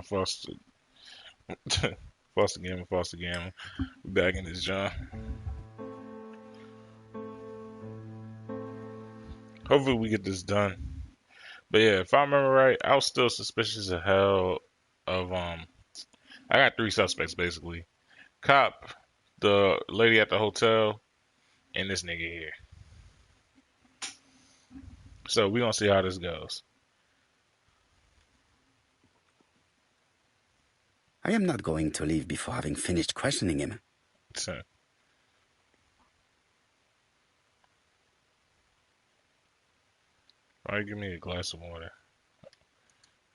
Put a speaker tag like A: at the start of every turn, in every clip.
A: Gamma, Foster, Foster Gamma, Foster Gamma. We back in this John. Hopefully we get this done. But yeah, if I remember right, I was still suspicious of hell of I got three suspects basically. Cop, the lady at the hotel, and this nigga here. So we gonna see how this goes.
B: I am not going to leave before having finished questioning him.
A: So, all right, give me a glass of water.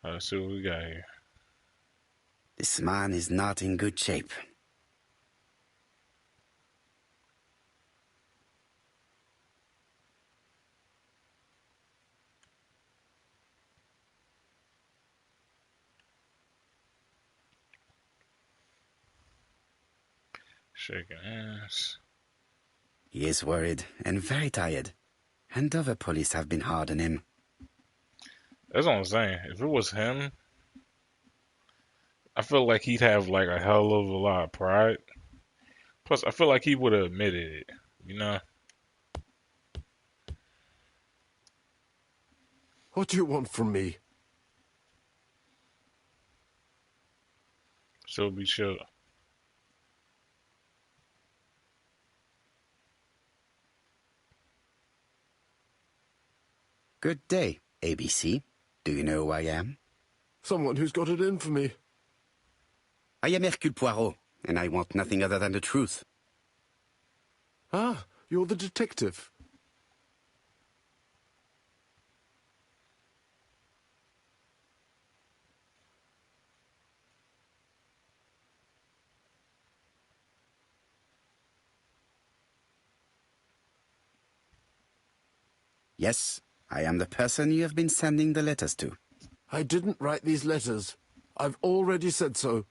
A: Let's see what we got here.
B: This man is not in good shape.
A: Shaking ass.
B: He is worried and very tired, and other police have been hard on him.
A: That's what I'm saying. If it was him, I feel like he'd have like a hell of a lot of pride. Plus, I feel like he would have admitted it. You know?
C: What do you want from me?
A: So be sure.
B: Good day, ABC. Do you know who I am?
C: Someone who's got it in for me.
B: I am Hercule Poirot, and I want nothing other than the truth.
C: Ah, you're the detective.
B: Yes, I am the person you have been sending the letters to.
C: I didn't write these letters. I've already said so.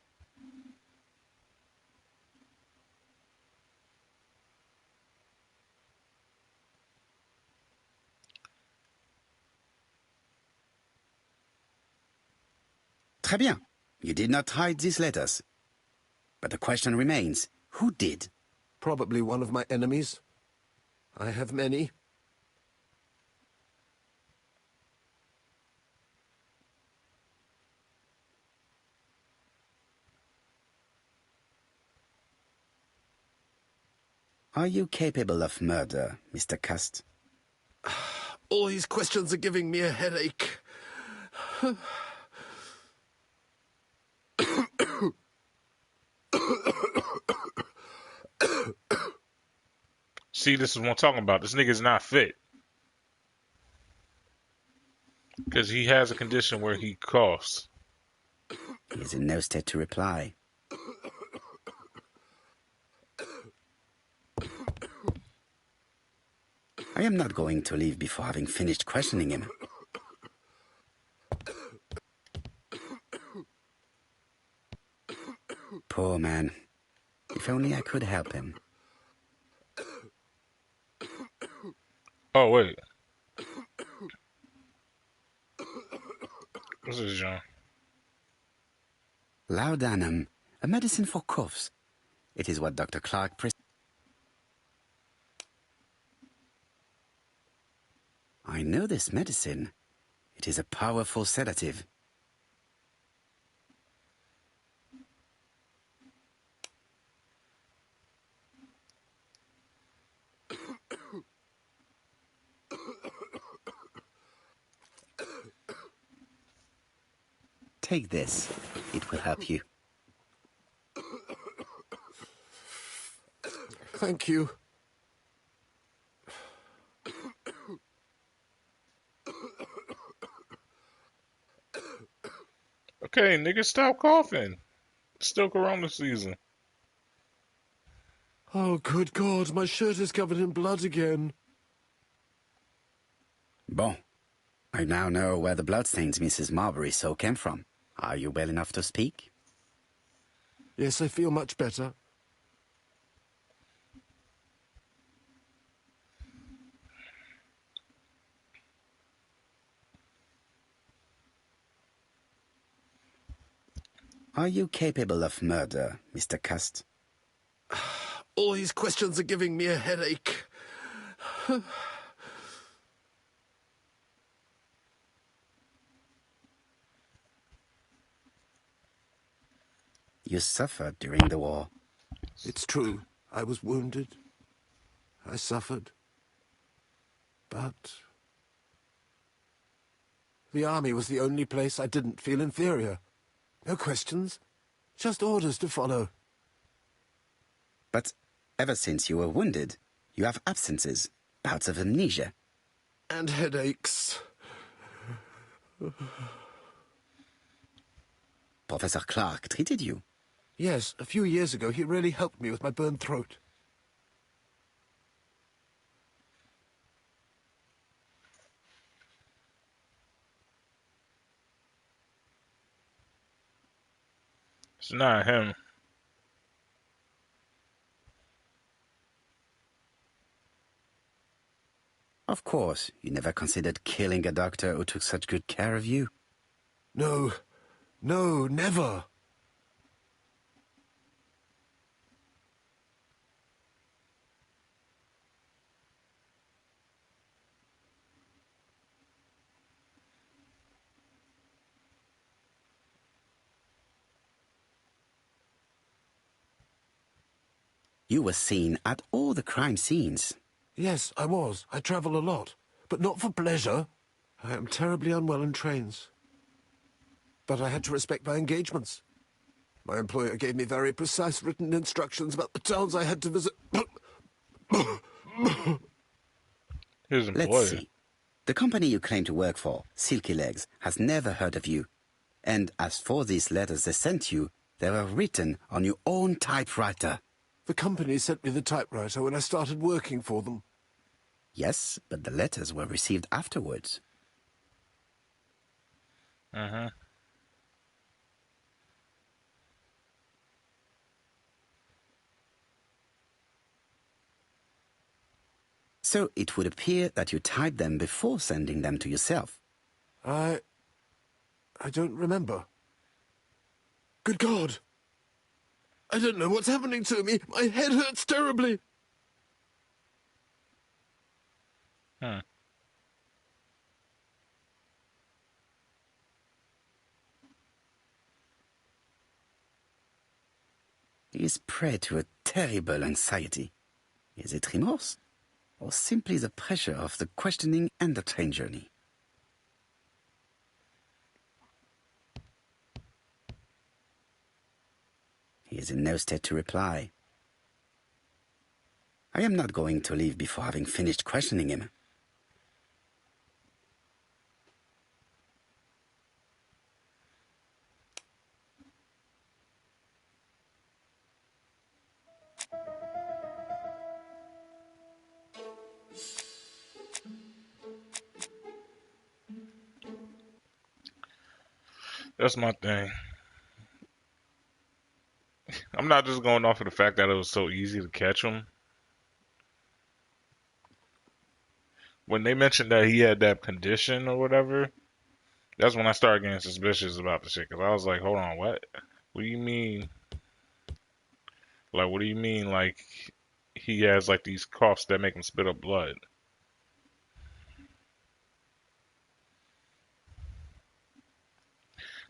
B: Très bien. You did not hide these letters. But the question remains, who did?
C: Probably one of my enemies. I have many.
B: Are you capable of murder, Mr. Cust?
C: All these questions are giving me a headache.
A: See, this is what I'm talking about. This nigga's not fit. Because he has a condition where he coughs.
B: He is in no state to reply. I am not going to leave before having finished questioning him. Poor man. If only I could help him.
A: Oh, wait. What's this, John?
B: Laudanum, a medicine for coughs. It is what Dr. Clark prescribed. I know this medicine. It is a powerful sedative. Take this. It will help you.
C: Thank you.
A: Okay, nigga, stop coughing. It's still Corona season.
C: Oh, good God, my shirt is covered in blood again.
B: Bon. I now know where the bloodstains Mrs. Marbury saw came from. Are you well enough to speak?
C: Yes, I feel much better.
B: Are you capable of murder, Mr. Cust?
C: All these questions are giving me a headache.
B: You suffered during the war.
C: It's true. I was wounded. I suffered. But the army was the only place I didn't feel inferior. No questions. Just orders to follow.
B: But ever since you were wounded, you have absences, bouts of amnesia.
C: And headaches.
B: Professor Clark treated you.
C: Yes, a few years ago he really helped me with my burned throat.
A: It's not him.
B: Of course, you never considered killing a doctor who took such good care of you.
C: No. No, never.
B: You were seen at all the crime scenes.
C: Yes, I was. I travel a lot. But not for pleasure. I am terribly unwell in trains. But I had to respect my engagements. My employer gave me very precise written instructions about the towns I had to visit.
A: His
B: Let's
A: employer.
B: see. The company you claim to work for, Silky Legs, has never heard of you. And as for these letters they sent you, they were written on your own typewriter.
C: The company sent me the typewriter when I started working for them.
B: Yes, but the letters were received afterwards.
A: Uh-huh.
B: So it would appear that you typed them before sending them to yourself.
C: I don't remember. Good God! I don't know what's happening to me. My head hurts terribly.
A: Huh.
B: He is prey to a terrible anxiety. Is it remorse? Or simply the pressure of the questioning and the train journey? He is in no state to reply. I am not going to leave before having finished questioning him.
A: That's my thing. I'm not just going off of the fact that it was so easy to catch him. When they mentioned that he had that condition or whatever, that's when I started getting suspicious about the shit. Cause I was like, hold on, what? What do you mean? Like, what do you mean? Like, he has like these coughs that make him spit up blood.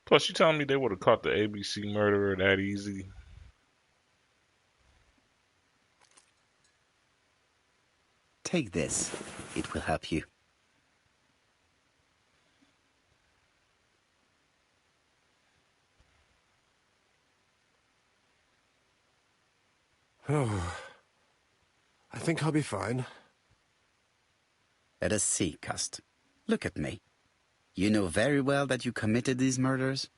A: Plus, you telling me they would have caught the ABC murderer that easy?
B: Take this. It will help you.
C: Oh, I think I'll be fine.
B: Let us see, Cust. Look at me. You know very well that you committed these murders?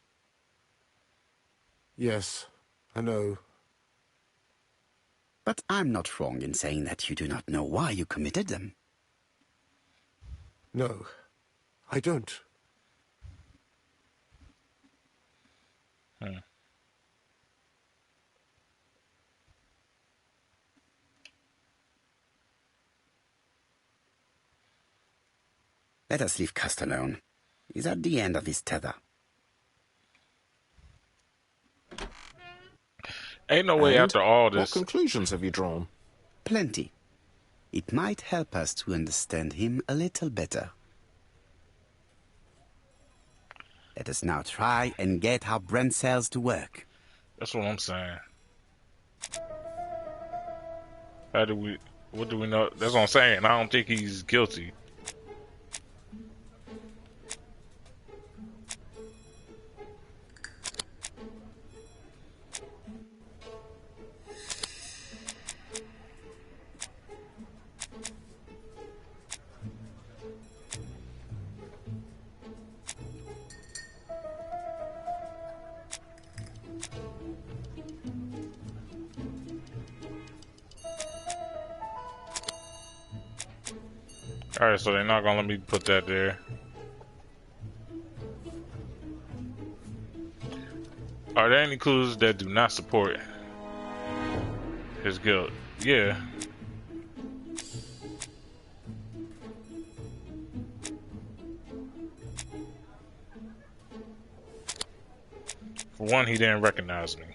C: Yes, I know.
B: But I'm not wrong in saying that you do not know why you committed them.
C: No, I don't.
A: Hmm.
B: Let us leave Cust alone. He's at the end of his tether.
A: Ain't no way
D: And
A: after all
D: what
A: this.
D: conclusions have you drawn?
B: Plenty. It might help us to understand him a little better. Let us now try and get our brain cells to work.
A: That's what I'm saying. What do we know? That's what I'm saying. I don't think he's guilty. Alright, so they're not gonna let me put that there. Are there any clues that do not support his guilt? Yeah. For one, he didn't recognize me.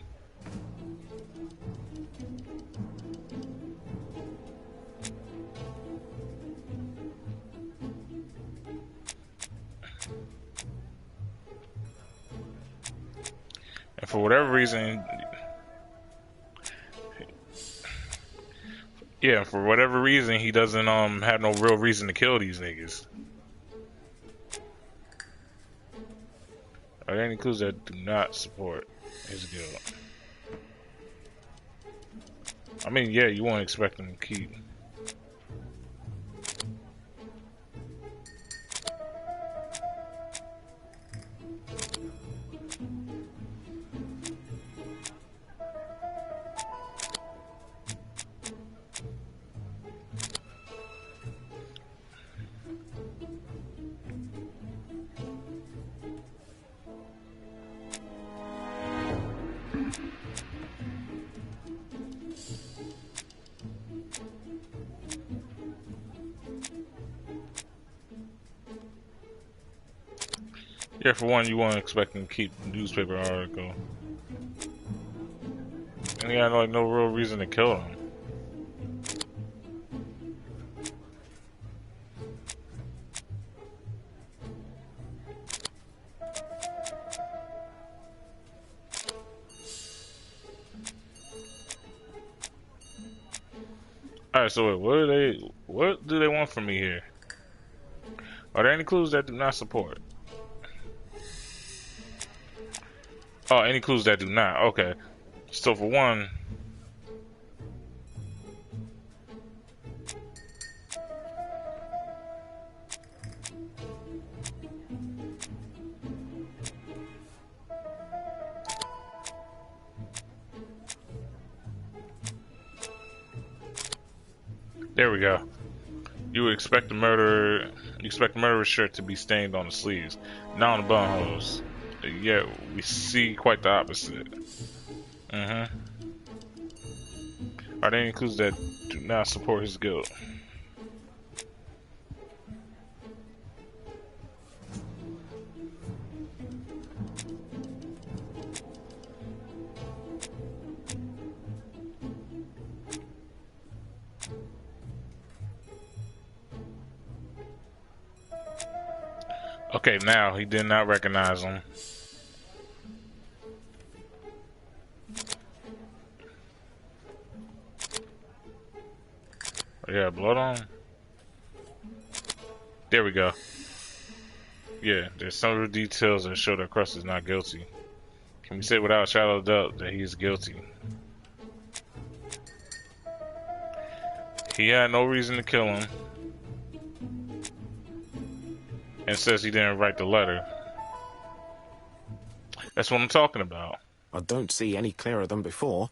A: And for whatever reason, yeah, for whatever reason, he doesn't have no real reason to kill these niggas. Are there any clues that do not support his guilt? I mean, yeah, you won't expect him to keep. Yeah, for one, you won't expect him to keep the newspaper article. And he had like no real reason to kill him. Alright, so wait, what do they want from me here? Are there any clues that do not support? Oh, any clues that do not, okay. So for one, there we go. You would expect the murderer's shirt to be stained on the sleeves, not on the buttonholes. Yet we see quite the opposite. Are there any clues that do not support his guilt? Okay, now he did not recognize him. Yeah, blood on him. There we go. Yeah, there's some of the details that show that Crust is not guilty. Can we say without a shadow of doubt that he is guilty? He had no reason to kill him. And says he didn't write the letter. That's what I'm talking about.
D: I don't see any clearer than before.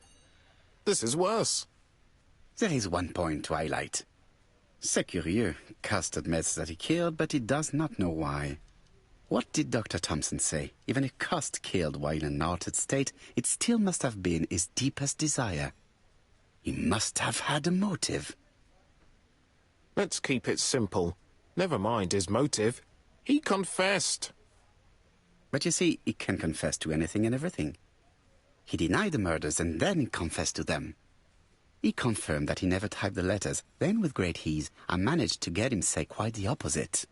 D: This is worse.
B: There is one point to highlight. C'est curieux. Cust admits that he killed, but he does not know why. What did Dr. Thompson say? Even if Cust killed while in an altered state, it still must have been his deepest desire. He must have had a motive.
D: Let's keep it simple. Never mind his motive. He confessed.
B: But you see, he can confess to anything and everything. He denied the murders and then confessed to them. He confirmed that he never typed the letters. Then, with great ease, I managed to get him say quite the opposite.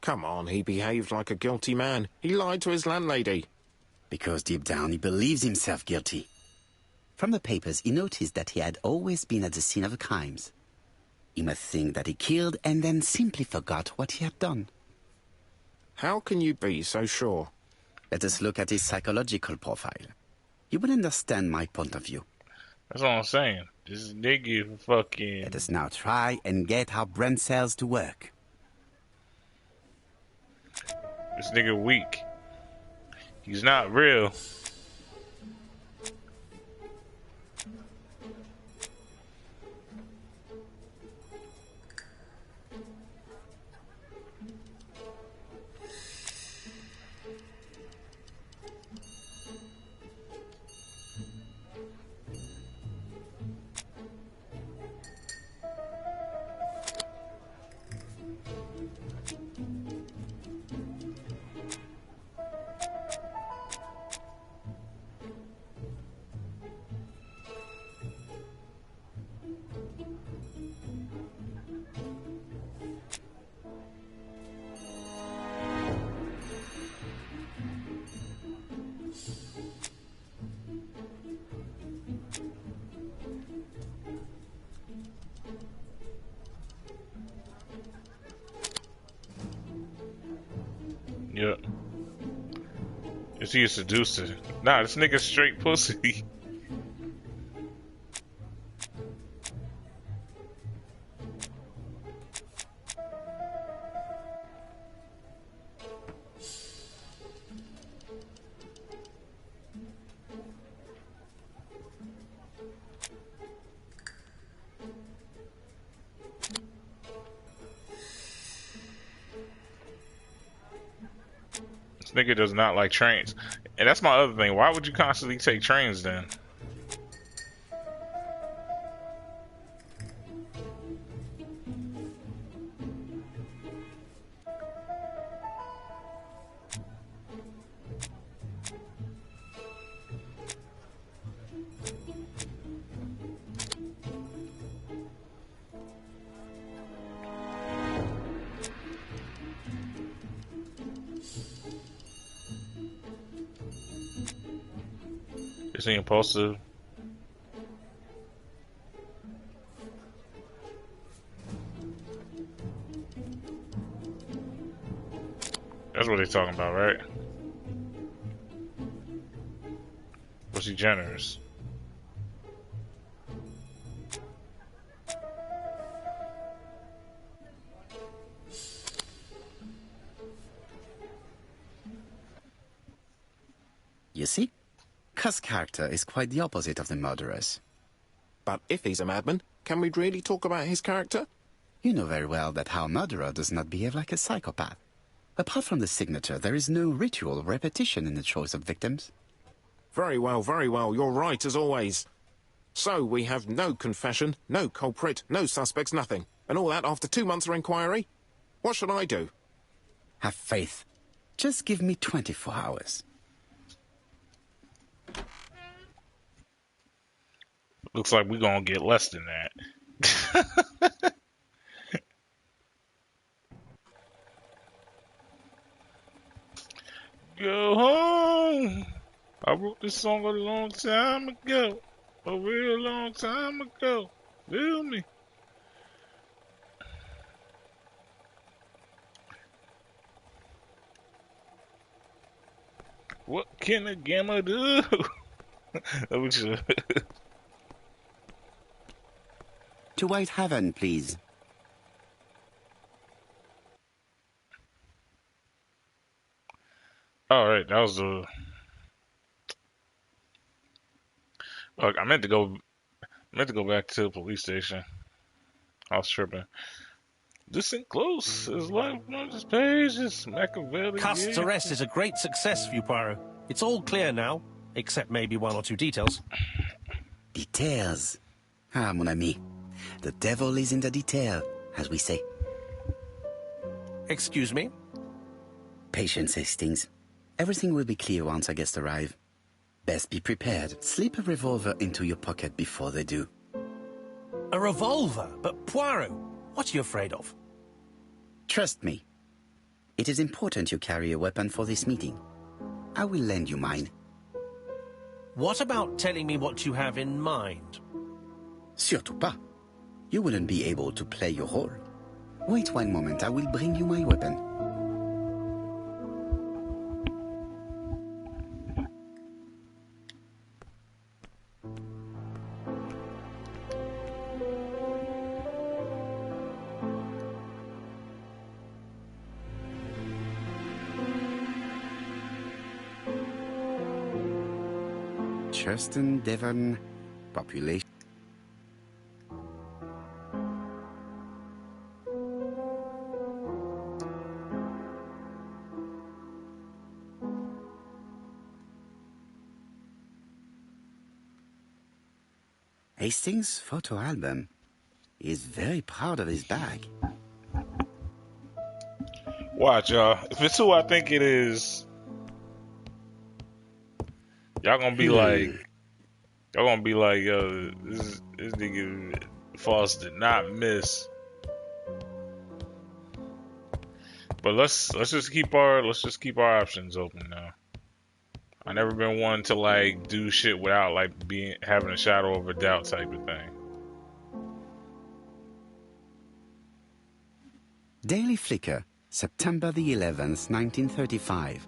D: Come on, he behaved like a guilty man. He lied to his landlady.
B: Because deep down he believes himself guilty. From the papers, he noticed that he had always been at the scene of the crimes. He must think that he killed and then simply forgot what he had done.
D: How can you be so sure?
B: Let us look at his psychological profile. You will understand my point of view.
A: That's all I'm saying. This nigga fucking...
B: Let us now try and get our brain cells to work.
A: This nigga weak. He's not real. Yep. Is he a seducer? Nah, this nigga straight pussy. Nigga does not like trains. And that's my other thing. Why would you constantly take trains then? Is he impulsive? That's what they're talking about, right? Was he generous?
B: You see? Cuss' character is quite the opposite of the murderer's.
D: But if he's a madman, can we really talk about his character?
B: You know very well that our murderer does not behave like a psychopath. Apart from the signature, there is no ritual repetition in the choice of victims.
D: Very well, you're right as always. So we have no confession, no culprit, no suspects, nothing. And all that after 2 months of inquiry? What should I do?
B: Have faith. Just give me 24 hours.
A: Looks like we're gonna get less than that. Go home. I wrote this song a long time ago. A real long time ago. Feel me? What can a gamma do?
B: To White Heaven, please.
A: Alright, that was the... Look, I meant to go back to the police station. I was tripping. Listen close. His life on this page is Machiavelli.
E: Cust's arrest is a great success for you, Poirot. It's all clear now, except maybe 1 or 2 details.
B: Details. Ah, mon ami. The devil is in the detail, as we say.
E: Excuse me?
B: Patience, Hastings. Everything will be clear once our guests arrive. Best be prepared. Slip a revolver into your pocket before they do.
E: A revolver? But Poirot, what are you afraid of?
B: Trust me. It is important you carry a weapon for this meeting. I will lend you mine.
E: What about telling me what you have in mind?
B: Surtout pas. You wouldn't be able to play your role. Wait one moment, I will bring you my weapon. Churston, Devon, population. Hastings' photo album. He is very proud of his bag.
A: Watch, y'all. If it's who I think it is, y'all gonna be like, yo, this nigga Foss did not miss. But let's just keep our options open now. I never been one to like do shit without like having a shadow of a doubt type of thing.
B: Daily Flicker, September the 11th, 1935.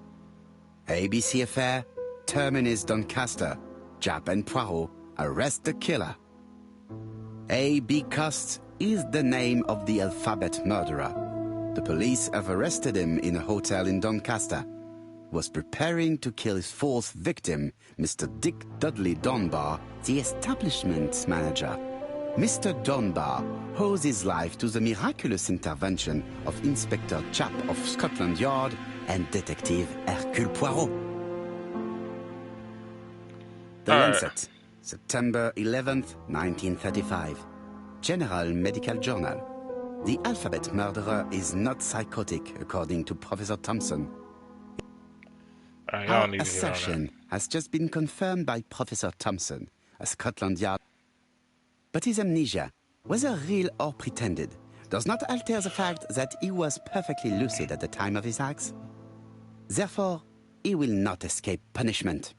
B: ABC affair, Terminus Doncaster, Jap and Poirot arrest the killer. A.B. Cost is the name of the alphabet murderer. The police have arrested him in a hotel in Doncaster. Was preparing to kill his fourth victim, Mr. Dick Dudley Dunbar, the establishment's manager. Mr. Dunbar owes his life to the miraculous intervention of Inspector Chap of Scotland Yard and Detective Hercule Poirot. The Lancet, September 11th, 1935. General Medical Journal. The alphabet murderer is not psychotic, according to Professor Thompson. Our assertion has just been confirmed by Professor Thompson, a Scotland Yard. But his amnesia, whether real or pretended, does not alter the fact that he was perfectly lucid at the time of his acts. Therefore, he will not escape punishment.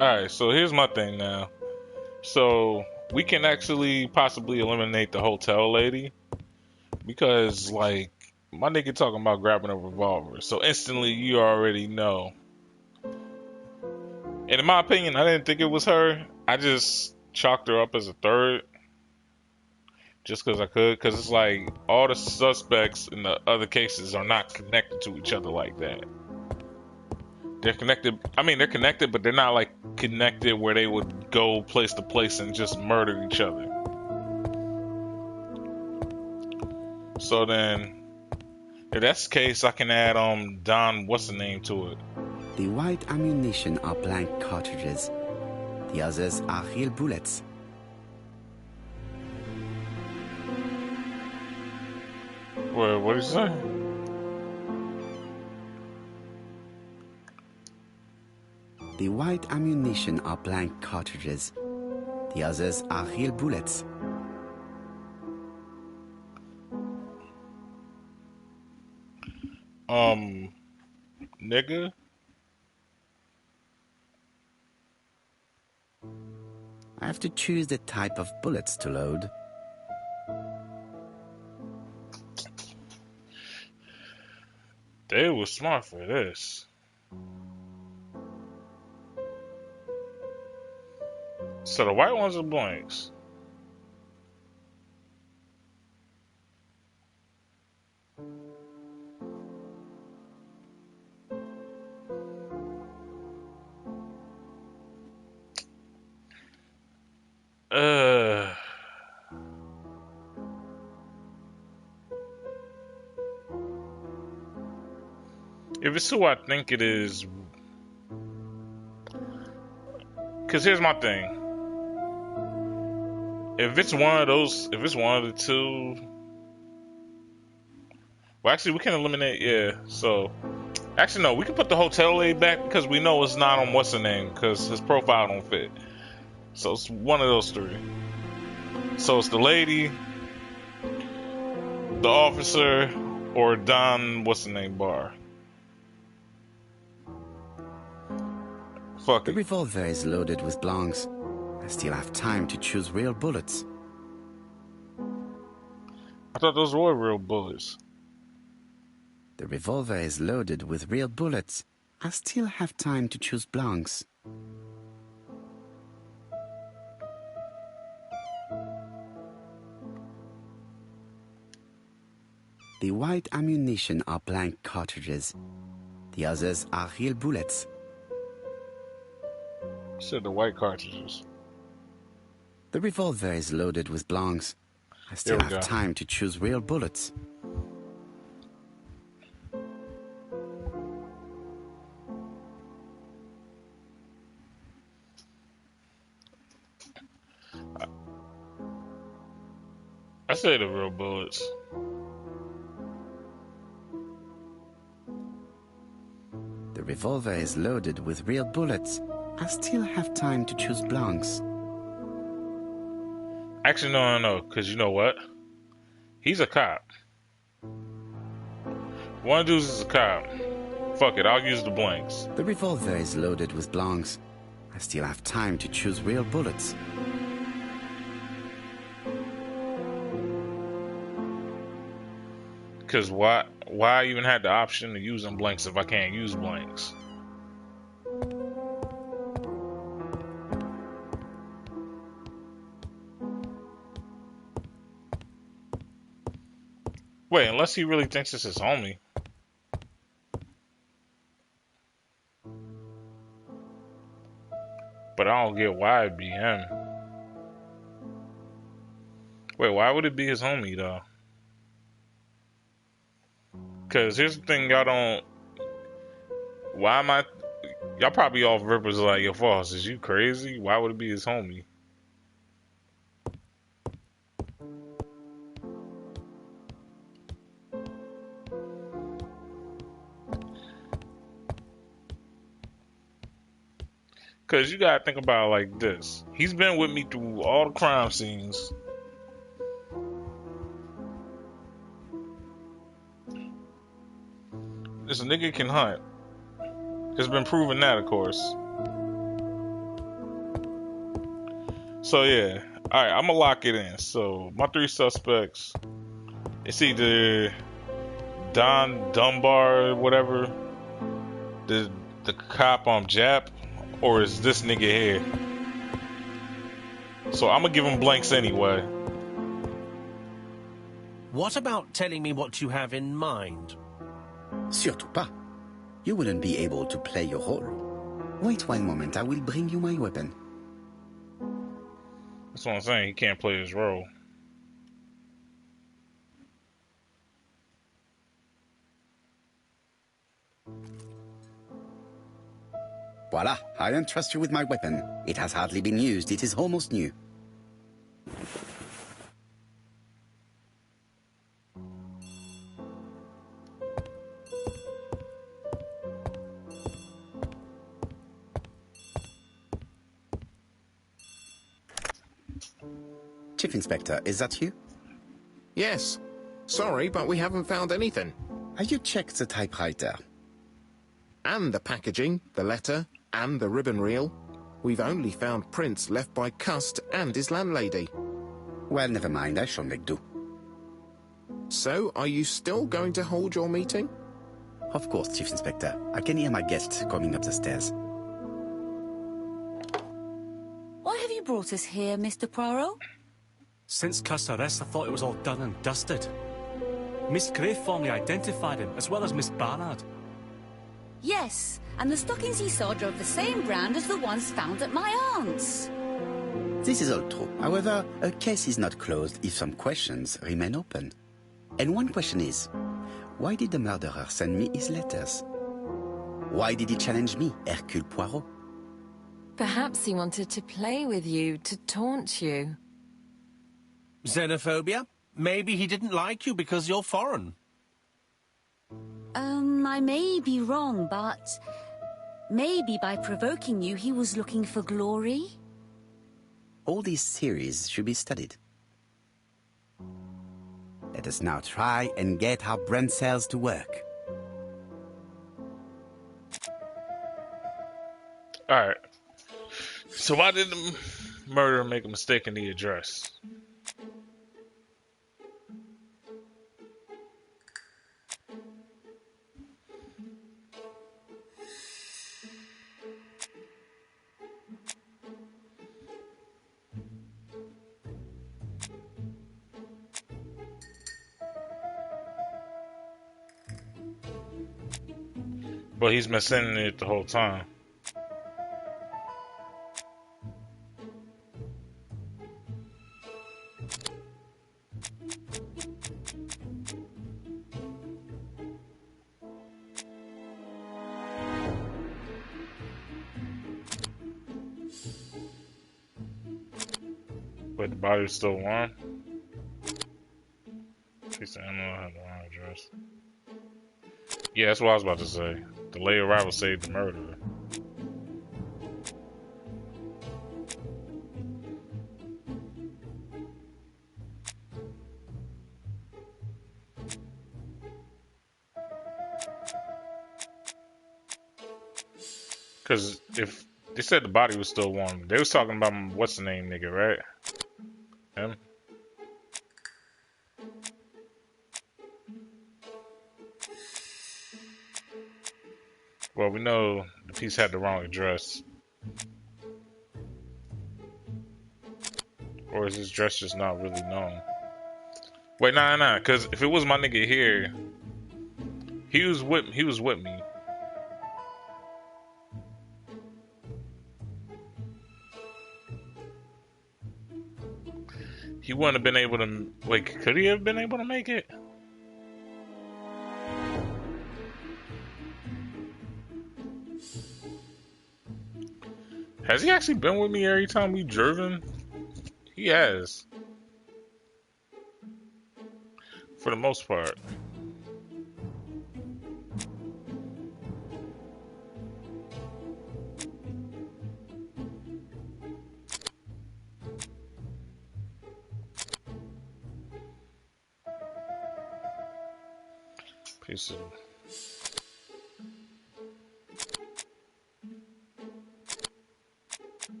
A: Alright, so here's my thing now. So we can actually possibly eliminate the hotel lady because, like, my nigga talking about grabbing a revolver. So instantly you already know. And in my opinion, I didn't think it was her. I just chalked her up as a third. Just because I could. Because it's like all the suspects in the other cases are not connected to each other like that. They're connected. I mean, they're connected, but they're not like connected where they would go place to place and just murder each other. So then, if that's the case, I can add Don, what's the name to it?
B: The white ammunition are blank cartridges. The others are real bullets.
A: What did you say?
B: The white ammunition are blank cartridges. The others are real bullets.
A: Nigga?
B: I have to choose the type of bullets to load.
A: They were smart for this. So the white ones are blanks. If it's who I think it is, because here's my thing. If it's one of those, if it's one of the two, well, actually, we can eliminate. Yeah, so Actually, no. We can put the hotel lady back because we know it's not on what's her name because his profile don't fit. So it's one of those three. So it's the lady, the officer, or Don what's the name bar. Fuck
B: The
A: it.
B: revolver is loaded with blancs. I still have time to choose real bullets.
A: I thought those were real bullets.
B: The revolver is loaded with real bullets. I still have time to choose blancs. The white ammunition are blank cartridges. The others are real bullets.
A: Said the white cartridges.
B: The revolver is loaded with blancs. I still
A: we
B: have
A: go.
B: time to choose real bullets.
A: I say the real bullets.
B: The revolver is loaded with real bullets. I still have time to choose blancs.
A: Actually, no. Because you know what? He's a cop. One dude is a cop. Fuck it, I'll use the blanks.
B: The revolver is loaded with blancs. I still have time to choose real bullets.
A: Because why I even had the option of using blanks if I can't use blanks? Wait, unless he really thinks it's his homie. But I don't get why it'd be him. Wait, why would it be his homie though? Cause here's the thing, y'all don't. Why am I? Y'all probably off rippers like, yo, Foss, is you crazy? Why would it be his homie? Cause you gotta think about it like this. He's been with me through all the crime scenes. This nigga can hunt. It's been proven that, of course. So yeah, all right, I'm gonna lock it in. So my three suspects, it's either Don Dunbar, whatever, the cop on Jap, or is this nigga here. So I'm gonna give him blanks anyway.
E: What about telling me what you have in mind?
B: Surtout pas. You wouldn't be able to play your role. Wait one moment, I will bring you my weapon.
A: That's what I'm saying, he can't play his role.
B: Voila, I entrust you with my weapon. It has hardly been used, it is almost new. Chief Inspector, is that you?
D: Yes. Sorry, but we haven't found anything.
B: Have you checked the typewriter?
D: And the packaging, the letter, and the ribbon reel. We've only found prints left by Cust and his landlady.
B: Well, never mind, I shall make do.
D: So, are you still going to hold your meeting?
B: Of course, Chief Inspector. I can hear my guests coming up the stairs.
F: Why have you brought us here, Mr. Poirot?
G: Since Cust's arrest, I thought it was all done and dusted. Miss Gray formally identified him, as well as Miss Barnard.
F: Yes, and the stockings he saw drove the same brand as the ones found at my aunt's.
B: This is all true. However, a case is not closed if some questions remain open. And one question is, why did the murderer send me his letters? Why did he challenge me, Hercule Poirot?
H: Perhaps he wanted to play with you, to taunt you.
E: Xenophobia? Maybe he didn't like you because you're foreign.
F: I may be wrong, but maybe by provoking you, he was looking for glory?
B: All these theories should be studied. Let us now try and get our brain cells to work.
A: Alright. So why did the murderer make a mistake in the address? But he's been sending it the whole time. But the body was still warm. Piece of ammo had the wrong address. Yeah, that's what I was about to say. The late arrival saved the murderer. Because if they said the body was still warm, they was talking about what's the name nigga, right? Him? Well, we know the piece had the wrong address. Or is his address just not really known? Wait, nah, because if it was my nigga here, he was with me. He wouldn't have been able to. Wait, could he have been able to make it? Has he actually been with me every time we driven? He has. For the most part. Piece of...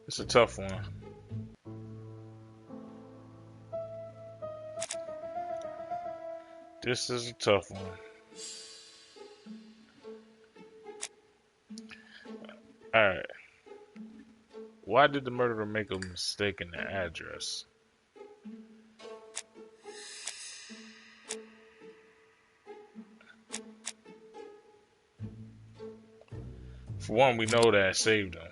A: It's a tough one. This is a tough one. Alright. Why did the murderer make a mistake in the address? For one, we know that it saved him.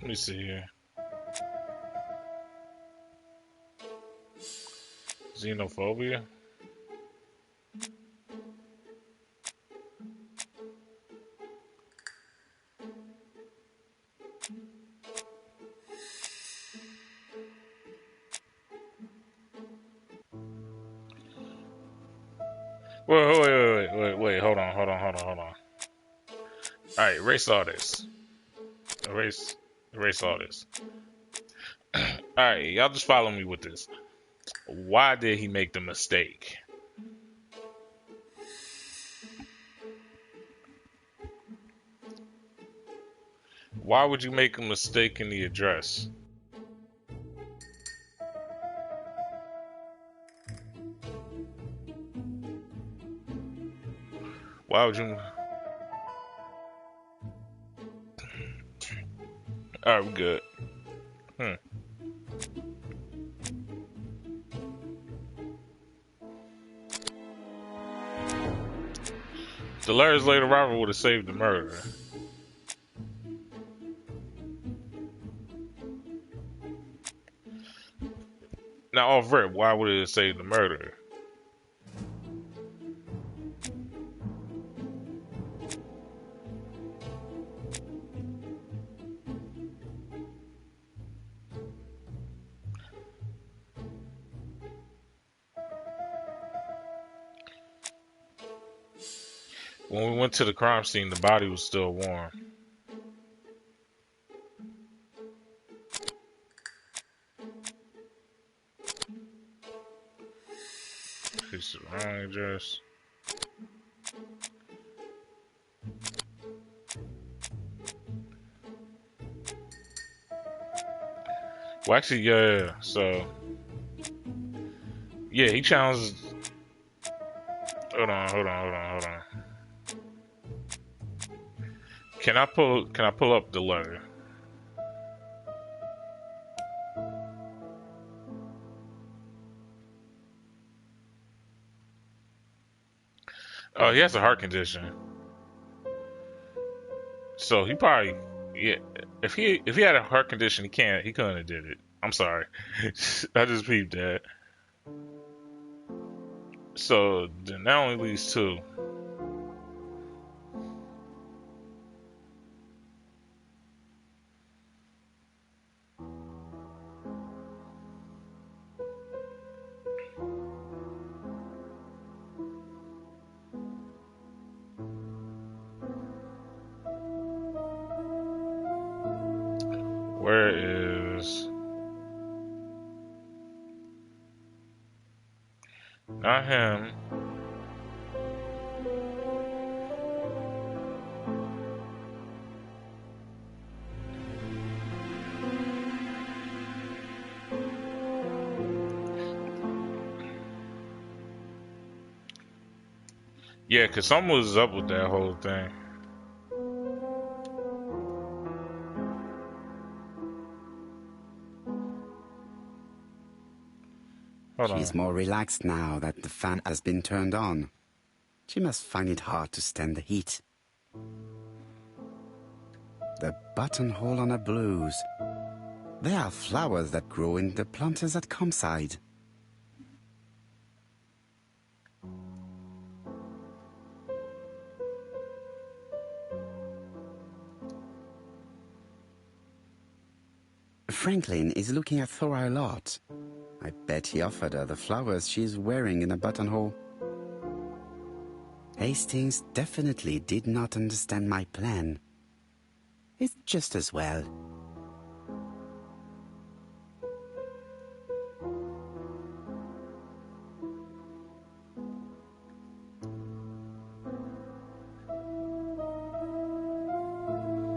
A: Let me see here. Xenophobia? Wait, hold on. Alright, erase all this. Erase all this. Alright, y'all just follow me with this. Why did he make the mistake? Why would you make a mistake in the address? Why would you? Alright, we good. The letters later rival would have saved the murder. Now, off rip, why would it have saved the murder? When we went to the crime scene, the body was still warm. It's the wrong address. Well, actually, yeah. So, yeah, he challenged. Hold on. Can I pull up the letter? Oh, he has a heart condition. So he probably, yeah. If he had a heart condition, he couldn't have did it. I'm sorry. I just peeped that. So then that only leaves two. Where is? Not him. Yeah, cause something was up with that whole thing. Hold on.
B: She's more relaxed now that the fan has been turned on. She must find it hard to stand the heat. The buttonhole on her blouse. They are flowers that grow in the planters at campside. Franklin is looking at Thora a lot. I bet he offered her the flowers she's wearing in a buttonhole. Hastings definitely did not understand my plan. It's just as well.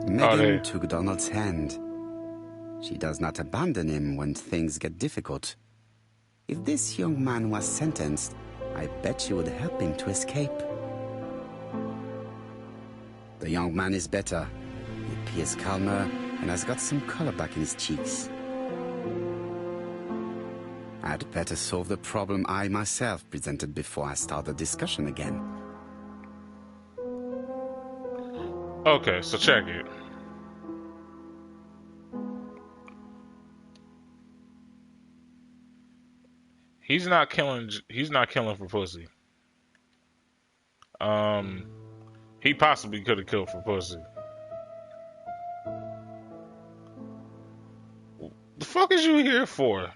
B: Megan took Donald's hand. She does not abandon him when things get difficult. If this young man was sentenced, I bet she would help him to escape. The young man is better. He appears calmer and has got some color back in his cheeks. I'd better solve the problem I myself presented before I start the discussion again.
A: Okay, so check it. He's not killing for pussy. He possibly could have killed for pussy. The fuck is you here for?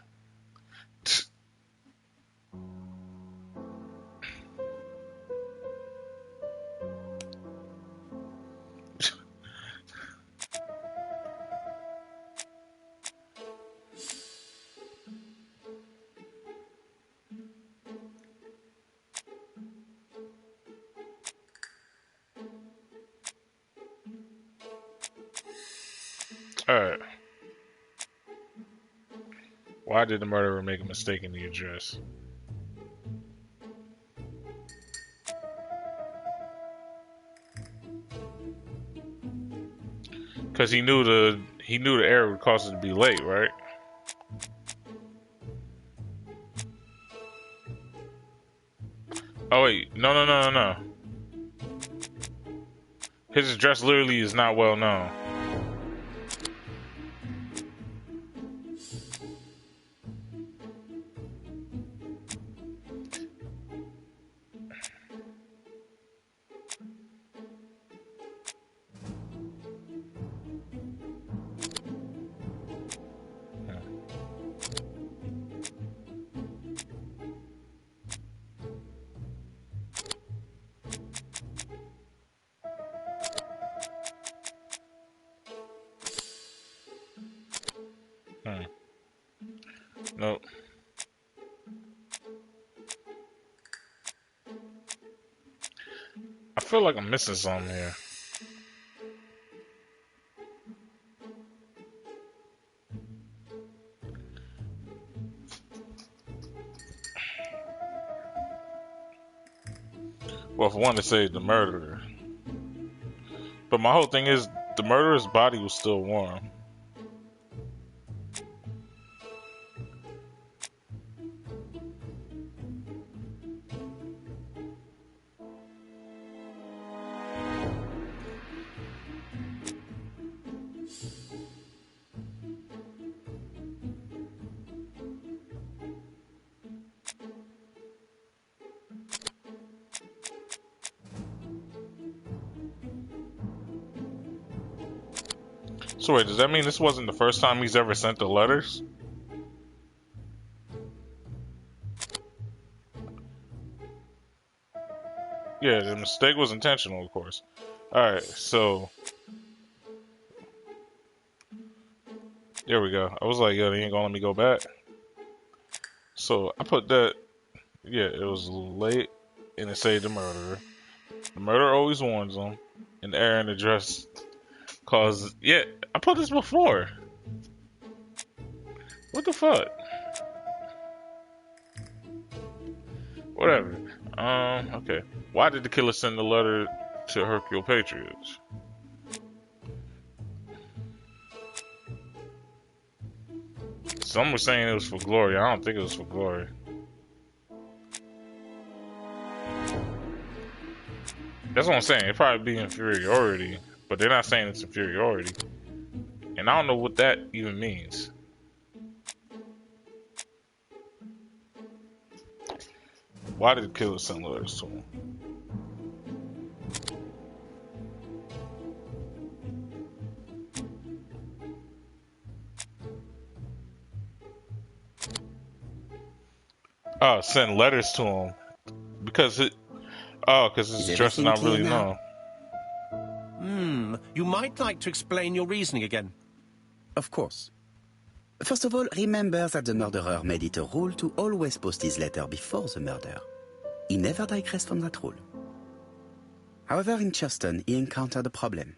A: Why did the murderer make a mistake in the address? Because he knew the error would cause it to be late, right? Oh wait, no. His address literally is not well known. Nope. I feel like I'm missing something here. Well, for one, to say the murderer. But my whole thing is, the murderer's body was still warm. So wait, does that mean this wasn't the first time he's ever sent the letters? Yeah, the mistake was intentional, of course. Alright, so... There we go. I was like, yo, they ain't gonna let me go back. So, I put that... Yeah, it was late, and it said the murderer. The murderer always warns them. And the error in the address caused... Yeah, I put this before. What the fuck? Whatever. Okay. Why did the killer send the letter to Hercule Patriots? Some were saying it was for glory. I don't think it was for glory. That's what I'm saying. It'd probably be inferiority, but they're not saying it's inferiority. And I don't know what that even means. Why did the killer send letters to him? Oh, send letters to him because his address is not really known.
E: You might like to explain your reasoning again.
B: Of course. First of all, remember that the murderer made it a rule to always post his letter before the murder. He never digressed from that rule. However, in Churston, he encountered a problem.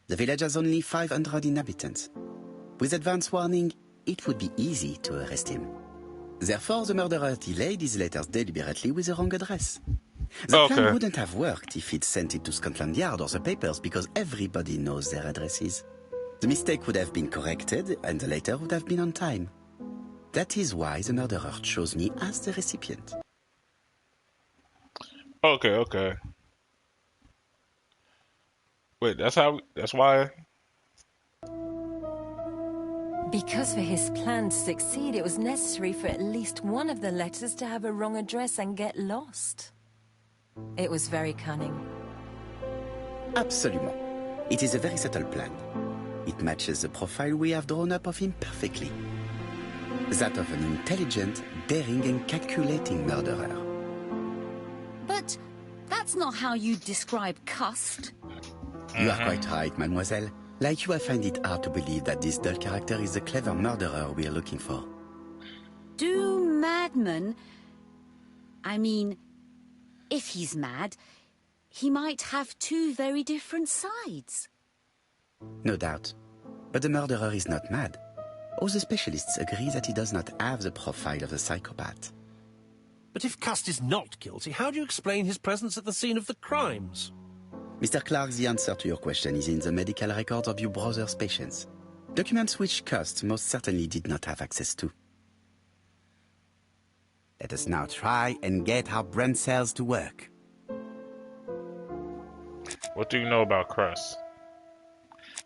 B: The village has only 500 inhabitants. With advance warning, it would be easy to arrest him. Therefore, the murderer delayed his letters deliberately with the wrong address. The plan wouldn't have worked if he'd sent it to Scotland Yard or the papers because everybody knows their addresses. The mistake would have been corrected and the letter would have been on time. That is why the murderer chose me as the recipient.
A: Okay. Wait, that's why?
H: Because for his plan to succeed, it was necessary for at least one of the letters to have a wrong address and get lost. It was very cunning.
B: Absolument. It is a very subtle plan. It matches the profile we have drawn up of him perfectly. That of an intelligent, daring and calculating murderer.
F: But that's not how you describe Cust.
B: You are quite right, mademoiselle. Like you, I find it hard to believe that this dull character is the clever murderer we are looking for.
F: Do madmen... I mean, if he's mad, he might have two very different sides.
B: No doubt. But the murderer is not mad. All the specialists agree that he does not have the profile of a psychopath.
E: But if Cust is not guilty, how do you explain his presence at the scene of the crimes?
B: Mr. Clark, the answer to your question is in the medical records of your brother's patients. Documents which Cust most certainly did not have access to. Let us now try and get our brain cells to work.
A: What do you know about Crust?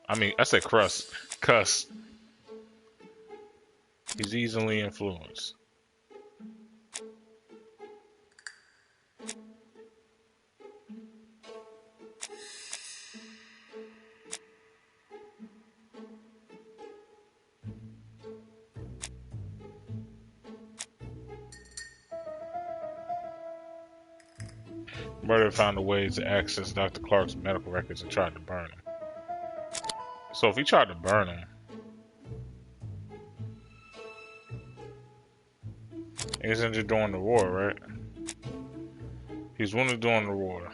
A: I mean, I said Crust. Cuss. He's easily influenced. Murder found a way to access Dr. Clark's medical records and tried to burn him. So if he tried to burn him, he was injured during the war, right? He's wounded during the war.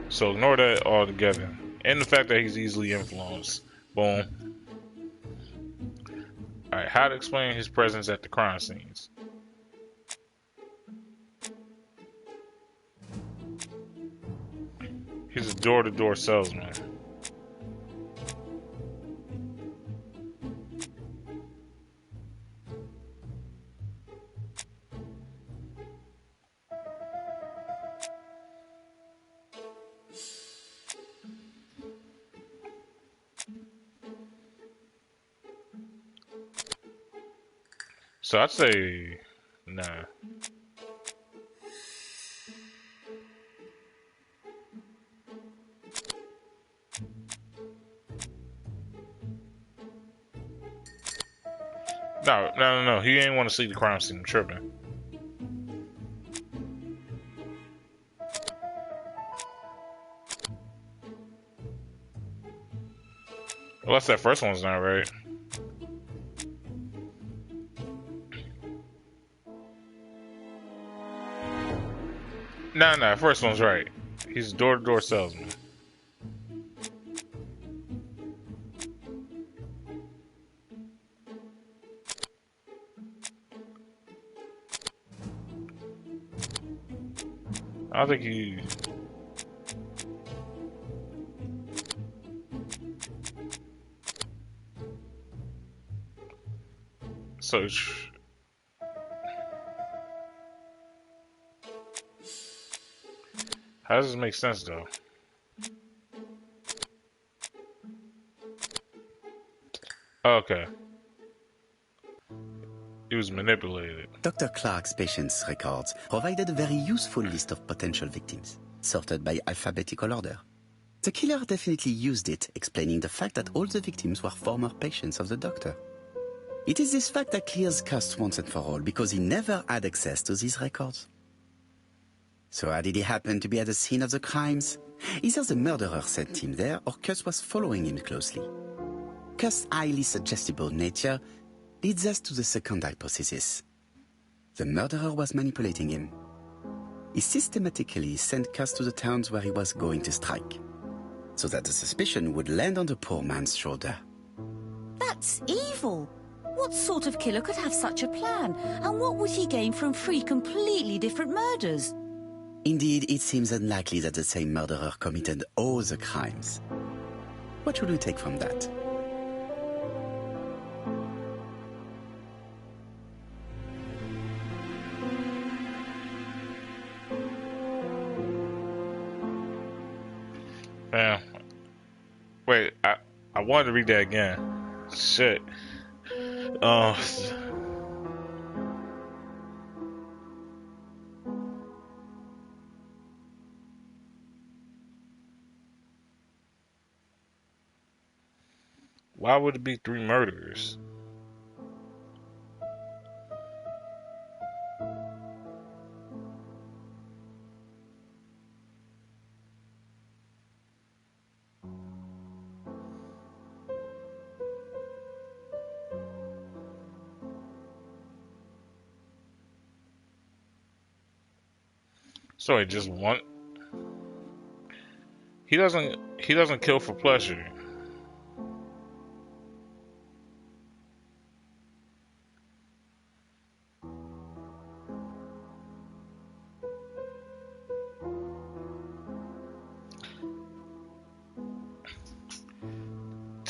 A: So ignore that altogether. And the fact that he's easily influenced. Boom. Alright, how to explain his presence at the crime scenes. He's a door-to-door salesman. So I'd say, nah. No. He ain't want to see the crime scene. I'm tripping. Unless that first one's not right. Nah. First one's right. He's a door-to-door salesman. I think he... So... How does this make sense, though? Okay. He was manipulated.
B: Dr. Clark's patients' records provided a very useful list of potential victims, sorted by alphabetical order. The killer definitely used it, explaining the fact that all the victims were former patients of the doctor. It is this fact that clears Cust once and for all, because he never had access to these records. So how did he happen to be at the scene of the crimes? Either the murderer sent him there, or Cust was following him closely. Cust's highly suggestible nature leads us to the second hypothesis. The murderer was manipulating him. He systematically sent Cust to the towns where he was going to strike, so that the suspicion would land on the poor man's shoulder.
F: That's evil. What sort of killer could have such a plan? And what would he gain from 3 completely different murders?
B: Indeed, it seems unlikely that the same murderer committed all the crimes. What should we take from that?
A: Man. Wait, I wanted to read that again. Shit. Why would it be 3 murderers? So he just want. He doesn't kill for pleasure.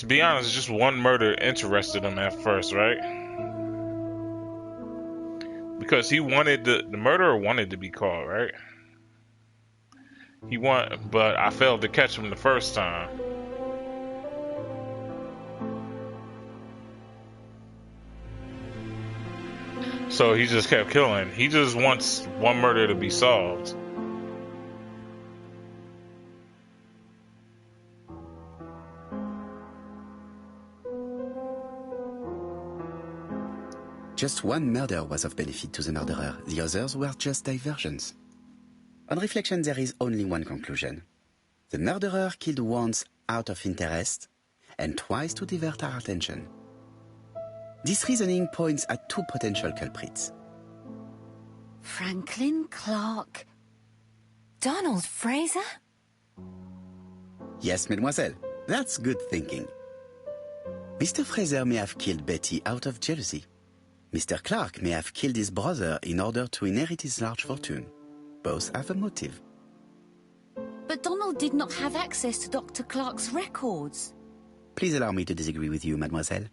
A: To be honest, just one murder interested him at first, right? Because he wanted the murderer wanted to be caught, right? But I failed to catch him the first time. So he just kept killing. He just wants one murder to be solved.
B: Just one murder was of benefit to the murderer. The others were just diversions. On reflection, there is only one conclusion. The murderer killed once out of interest and twice to divert our attention. This reasoning points at two potential culprits.
F: Franklin Clark.
H: Donald Fraser?
B: Yes, mademoiselle. That's good thinking. Mr. Fraser may have killed Betty out of jealousy. Mr. Clark may have killed his brother in order to inherit his large fortune. Both have a motive.
F: But Donald did not have access to Dr. Clark's records.
B: Please allow me to disagree with you, mademoiselle.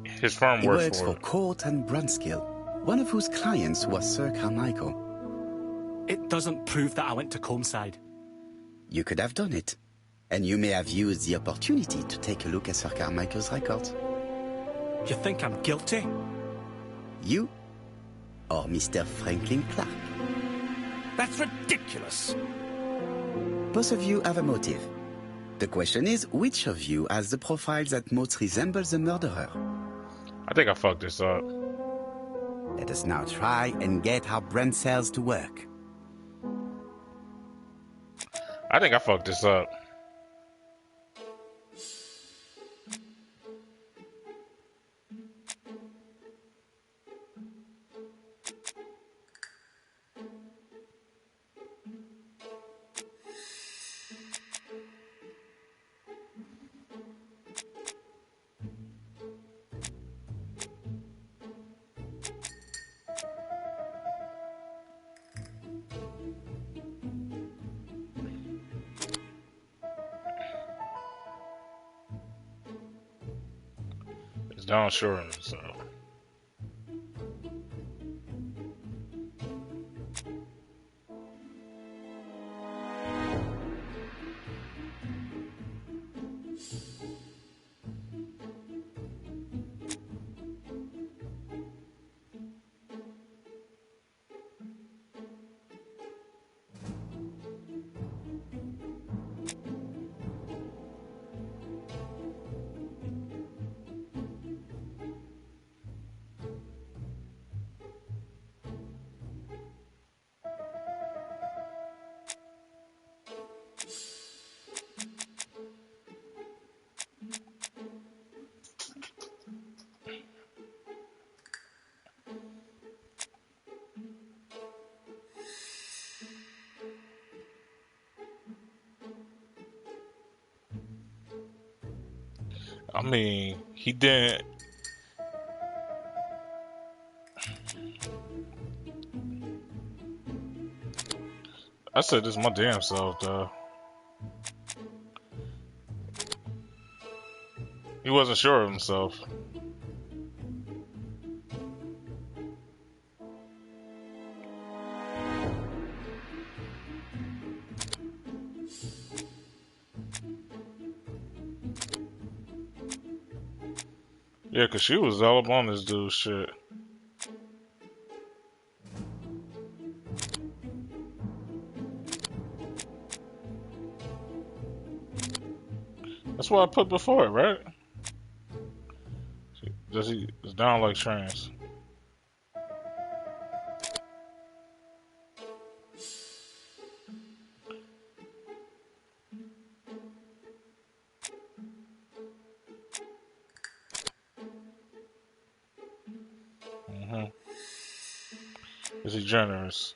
A: His firm
B: He works for
A: it.
B: Court and Brunskill, one of whose clients was Sir Carmichael.
G: It doesn't prove that I went to Comeside.
B: You could have done it. And you may have used the opportunity to take a look at Sir Carmichael's records.
G: You think I'm guilty?
B: You or Mr. Franklin Clark?
G: That's ridiculous.
B: Both of you have a motive. The question is, which of you has the profile that most resembles the murderer?
A: I think I fucked this up.
B: Let us now try and get our brain cells to work.
A: I think I fucked this up. Down sure of himself. I mean, he didn't. I said this my damn self, though. He wasn't sure of himself. Yeah, 'cause she was all up on this dude's shit. That's what I put before it, right? Does he is down like trans? Is he generous?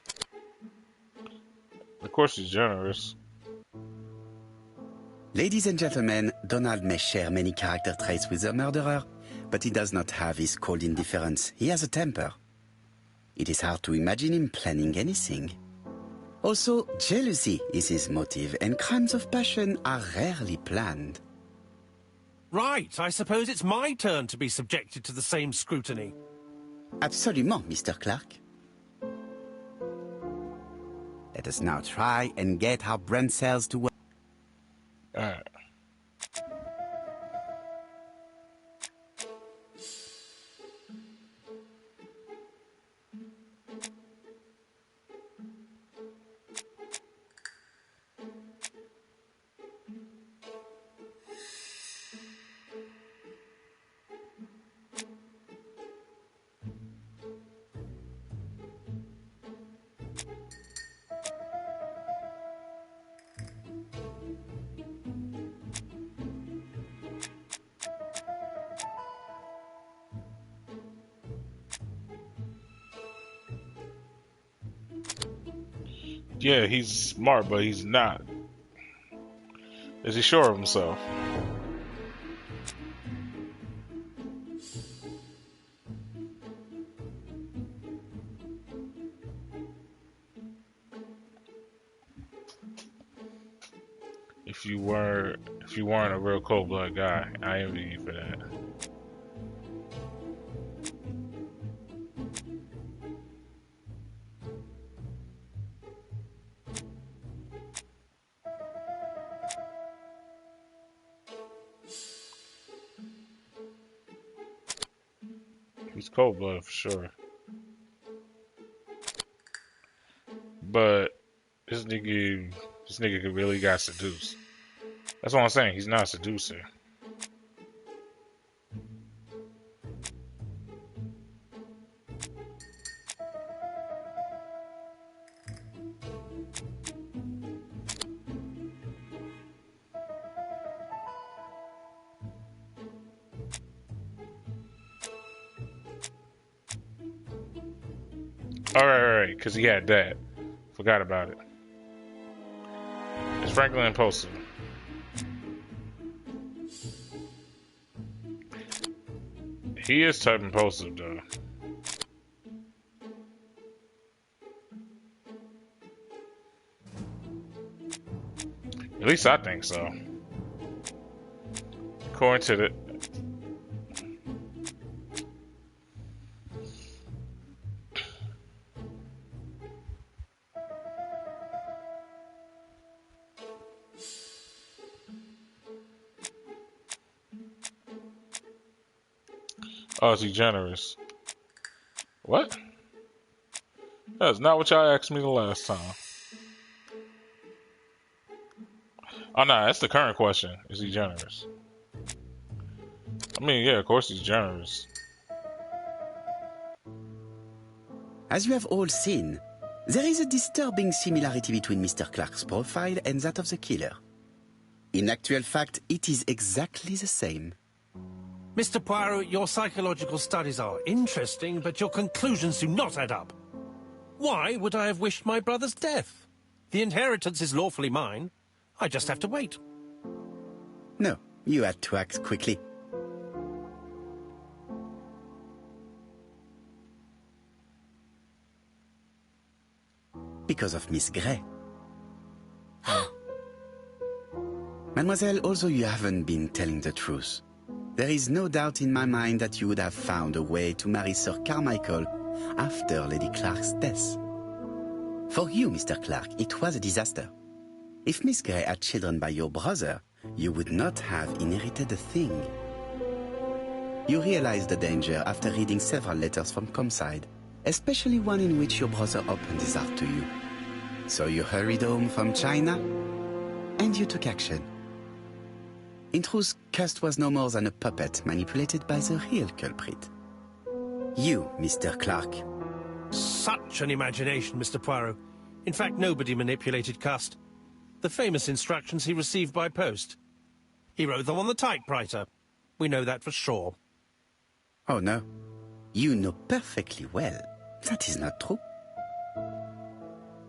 A: Of course he's generous.
B: Ladies and gentlemen, Donald may share many character traits with the murderer, but he does not have his cold indifference. He has a temper. It is hard to imagine him planning anything. Also, jealousy is his motive, and crimes of passion are rarely planned.
E: Right, I suppose it's my turn to be subjected to the same scrutiny.
B: Absolument, Mr. Clark. Let us now try and get our brain cells to work.
A: Alright. Yeah, he's smart, but he's not. Is he sure of himself? If you weren't a real cold-blooded guy, I envy you for that. He's cold-blooded for sure. But this nigga really got seduced. That's what I'm saying. He's not a seducer. Alright, because he had that. Forgot about it. Is Franklin impulsive? He is type impulsive, though. At least I think so. According to the... Oh, is he generous? What? That's not what y'all asked me the last time. Oh, no, that's the current question. Is he generous? I mean, yeah, of course he's generous.
B: As you have all seen, there is a disturbing similarity between Mr. Clark's profile and that of the killer. In actual fact, it is exactly the same.
E: Mr. Poirot, your psychological studies are interesting, but your conclusions do not add up. Why would I have wished my brother's death? The inheritance is lawfully mine. I just have to wait.
B: No, you had to act quickly. Because of Miss Grey. Mademoiselle, although you haven't been telling the truth, there is no doubt in my mind that you would have found a way to marry Sir Carmichael after Lady Clark's death. For you, Mr. Clark, it was a disaster. If Miss Grey had children by your brother, you would not have inherited a thing. You realized the danger after reading several letters from Comside, especially one in which your brother opened his heart to you. So you hurried home from China, and you took action. In truth, Cust was no more than a puppet manipulated by the real culprit. You, Mr. Clark.
E: Such an imagination, Mr. Poirot. In fact, nobody manipulated Cust. The famous instructions he received by post. He wrote them on the typewriter. We know that for sure.
B: Oh, no. You know perfectly well. That is not true.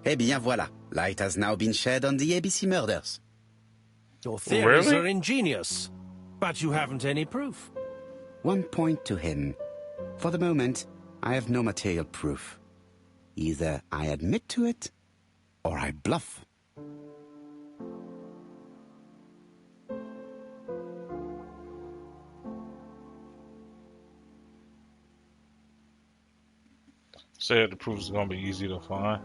B: Eh bien, voilà. Light has now been shed on the ABC murders.
E: Your theories
A: Really?
E: are ingenious, but you haven't any proof.
B: 1 point to him. For the moment, I have no material proof. Either I admit to it, or I bluff.
A: Said the proof is gonna be easy to find.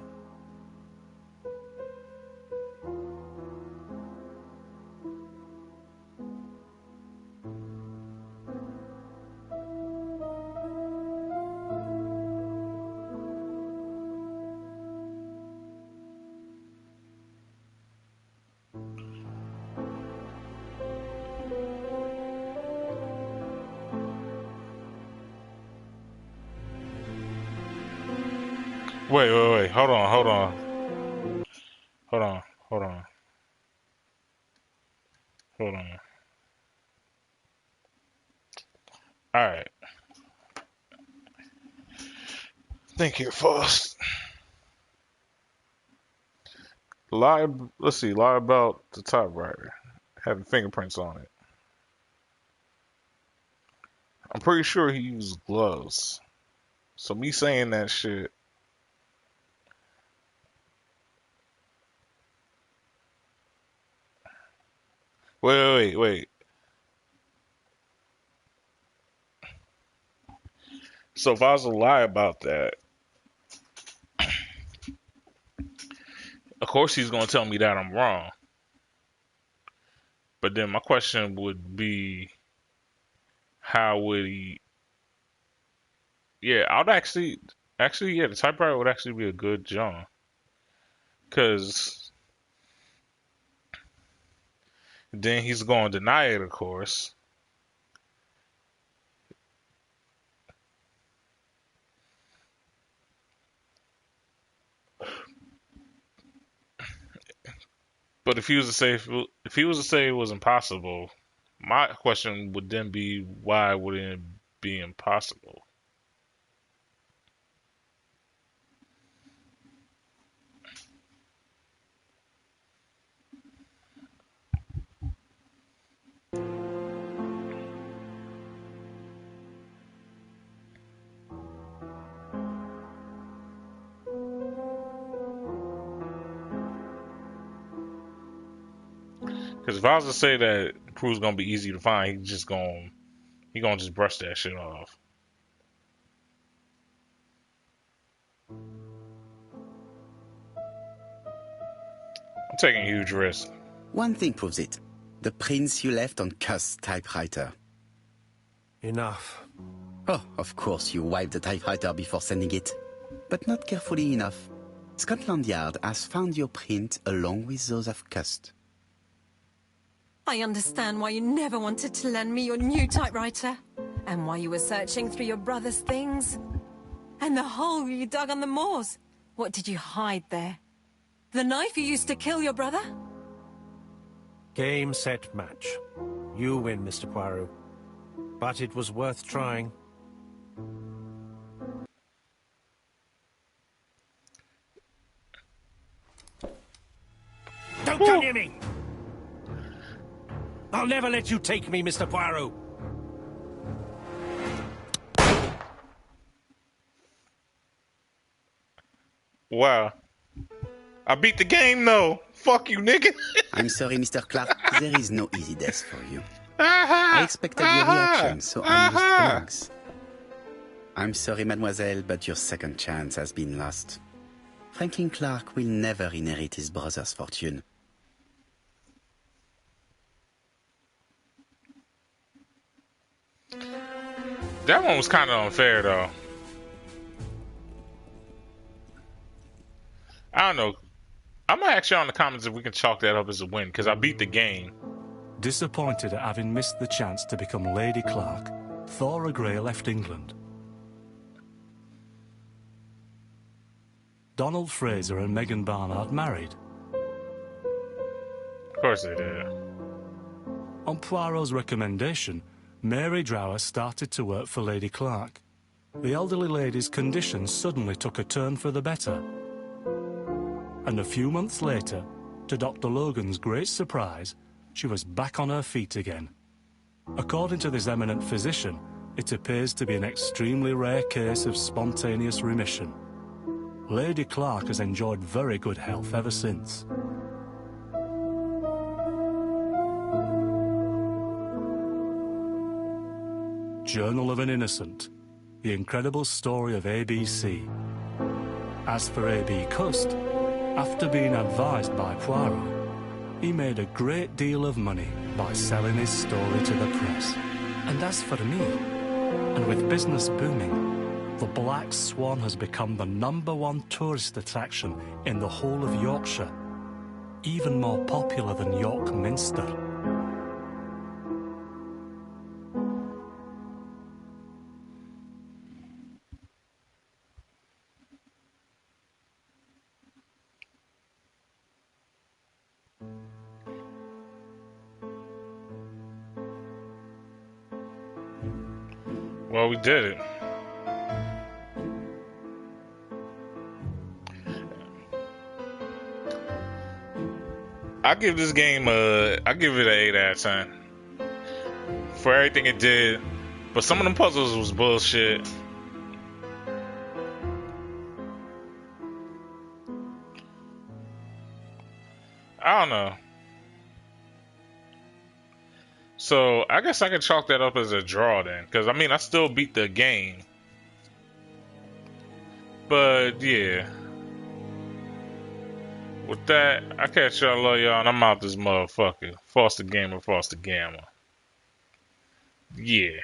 A: Wait. Hold on. Alright. Think here first. Let's see, lie about the typewriter. Having fingerprints on it. I'm pretty sure he used gloves. So me saying that shit. Wait. So if I was to lie about that, of course he's going to tell me that I'm wrong. But then my question would be, how would he... Yeah, I'd actually, yeah, the typewriter would actually be a good John. Because then he's going to deny it, of course. But if he was to say it was impossible, my question would then be, why would it be impossible? Because if I was to say that the proof's gonna be easy to find, he gonna just brush that shit off. I'm taking a huge risk.
B: One thing proves it. The prints you left on Cuss' typewriter.
E: Enough.
B: Oh, of course you wiped the typewriter before sending it. But not carefully enough. Scotland Yard has found your print along with those of Cuss.
H: I understand why you never wanted to lend me your new typewriter. And why you were searching through your brother's things. And the hole you dug on the moors. What did you hide there? The knife you used to kill your brother?
E: Game, set, match. You win, Mr. Poirot. But it was worth trying. Don't come near me! I'll never let you take me, Mr. Poirot.
A: Wow. I beat the game, though. Fuck you, nigga.
B: I'm sorry, Mr. Clark. There is no easy death for you. I expected your reaction, so I used plugs. I'm sorry, mademoiselle, but your second chance has been lost. Franklin Clark will never inherit his brother's fortune.
A: That one was kind of unfair, though. I don't know. I'm gonna ask y'all in the comments if we can chalk that up as a win, because I beat the game.
G: Disappointed at having missed the chance to become Lady Clark, Thora Grey left England. Donald Fraser and Megan Barnard married.
A: Of course they did.
G: On Poirot's recommendation, Mary Drower started to work for Lady Clark. The elderly lady's condition suddenly took a turn for the better. And a few months later, to Dr. Logan's great surprise, she was back on her feet again. According to this eminent physician, It appears to be an extremely rare case of spontaneous remission. Lady Clark has enjoyed very good health ever since. Journal of an Innocent. The incredible story of ABC. As for A.B. Cust, after being advised by Poirot, he made a great deal of money by selling his story to the press. And as for me, and with business booming, the Black Swan has become the #1 tourist attraction in the whole of Yorkshire, even more popular than York Minster.
A: Well, we did it. I give this game I give it an 8 out of 10 for everything it did. But some of them puzzles was bullshit. I don't know. So I guess I can chalk that up as a draw then, because I mean I still beat the game. But yeah. With that, I catch y'all, love y'all, and I'm out this motherfucker. Foster Gamer, Foster Gamma. Yeah.